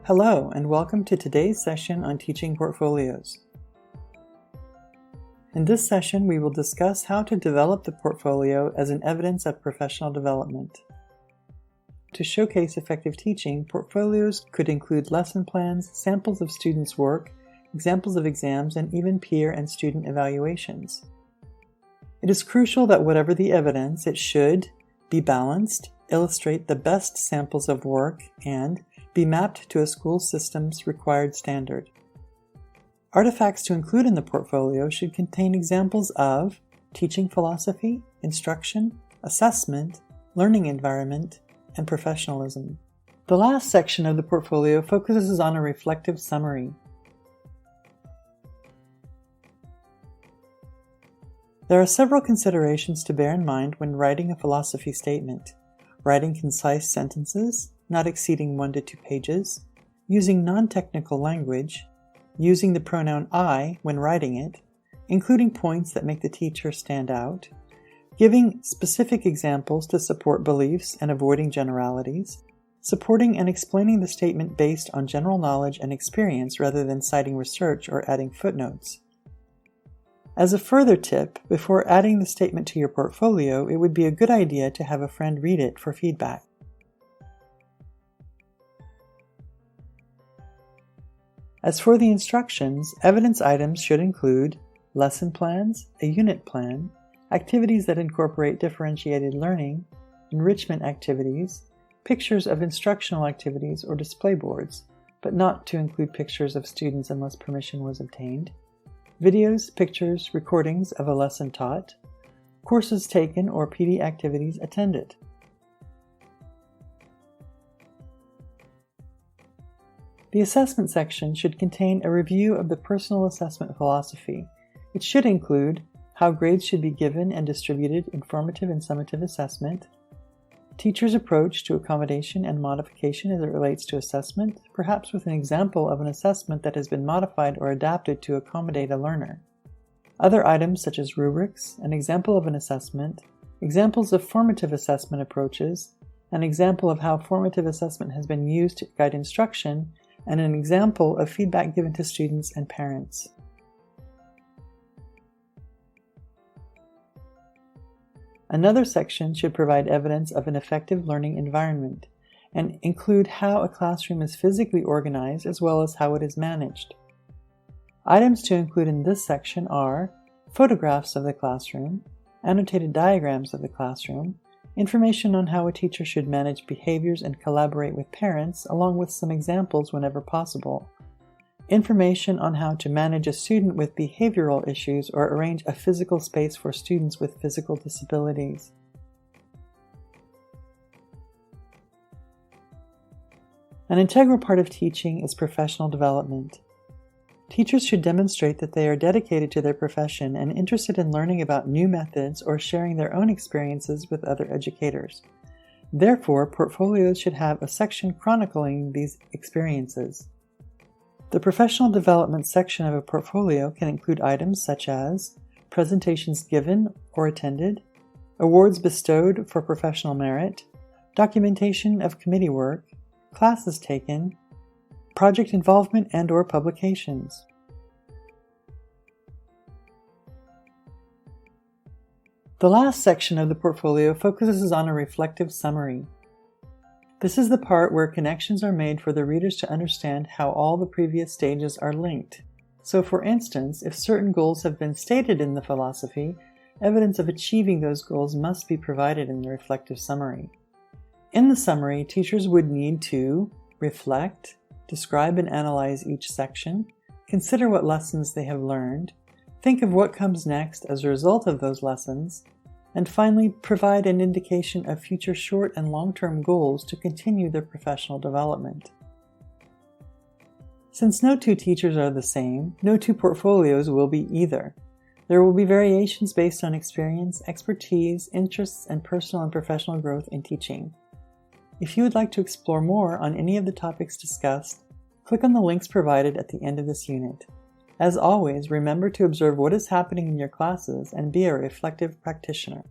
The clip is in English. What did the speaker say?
Hello, and welcome to today's session on teaching portfolios. In this session, we will discuss how to develop the portfolio as an evidence of professional development. To showcase effective teaching, portfolios could include lesson plans, samples of students' work, examples of exams, and even peer and student evaluations. It is crucial that whatever the evidence, it should be balanced, illustrate the best samples of work, and be mapped to a school system's required standard. Artifacts to include in the portfolio should contain examples of teaching philosophy, instruction, assessment, learning environment, and professionalism. The last section of the portfolio focuses on a reflective summary. There are several considerations to bear in mind when writing a philosophy statement. Writing concise sentences, not exceeding 1 to 2 pages, using non-technical language, using the pronoun I when writing it, including points that make the teacher stand out, giving specific examples to support beliefs and avoiding generalities, supporting and explaining the statement based on general knowledge and experience rather than citing research or adding footnotes. As a further tip, before adding the statement to your portfolio, it would be a good idea to have a friend read it for feedback. As for the instructions, evidence items should include lesson plans, a unit plan, activities that incorporate differentiated learning, enrichment activities, pictures of instructional activities or display boards, but not to include pictures of students unless permission was obtained, videos, pictures, recordings of a lesson taught, courses taken or PD activities attended. The assessment section should contain a review of the personal assessment philosophy. It should include how grades should be given and distributed in formative and summative assessment, teachers' approach to accommodation and modification as it relates to assessment, perhaps with an example of an assessment that has been modified or adapted to accommodate a learner. Other items such as rubrics, an example of an assessment, examples of formative assessment approaches, an example of how formative assessment has been used to guide instruction, and an example of feedback given to students and parents. Another section should provide evidence of an effective learning environment and include how a classroom is physically organized as well as how it is managed. Items to include in this section are photographs of the classroom, annotated diagrams of the classroom, information on how a teacher should manage behaviors and collaborate with parents, along with some examples whenever possible, information on how to manage a student with behavioral issues or arrange a physical space for students with physical disabilities. An integral part of teaching is professional development. Teachers should demonstrate that they are dedicated to their profession and interested in learning about new methods or sharing their own experiences with other educators. Therefore, portfolios should have a section chronicling these experiences. The professional development section of a portfolio can include items such as presentations given or attended, awards bestowed for professional merit, documentation of committee work, classes taken, project involvement and/or publications. The last section of the portfolio focuses on a reflective summary. This is the part where connections are made for the readers to understand how all the previous stages are linked. So for instance, if certain goals have been stated in the philosophy, evidence of achieving those goals must be provided in the reflective summary. In the summary, teachers would need to reflect, describe and analyze each section, consider what lessons they have learned, think of what comes next as a result of those lessons, and finally provide an indication of future short and long-term goals to continue their professional development. Since no two teachers are the same, no two portfolios will be either. There will be variations based on experience, expertise, interests, and personal and professional growth in teaching. If you would like to explore more on any of the topics discussed, click on the links provided at the end of this unit. As always, remember to observe what is happening in your classes and be a reflective practitioner.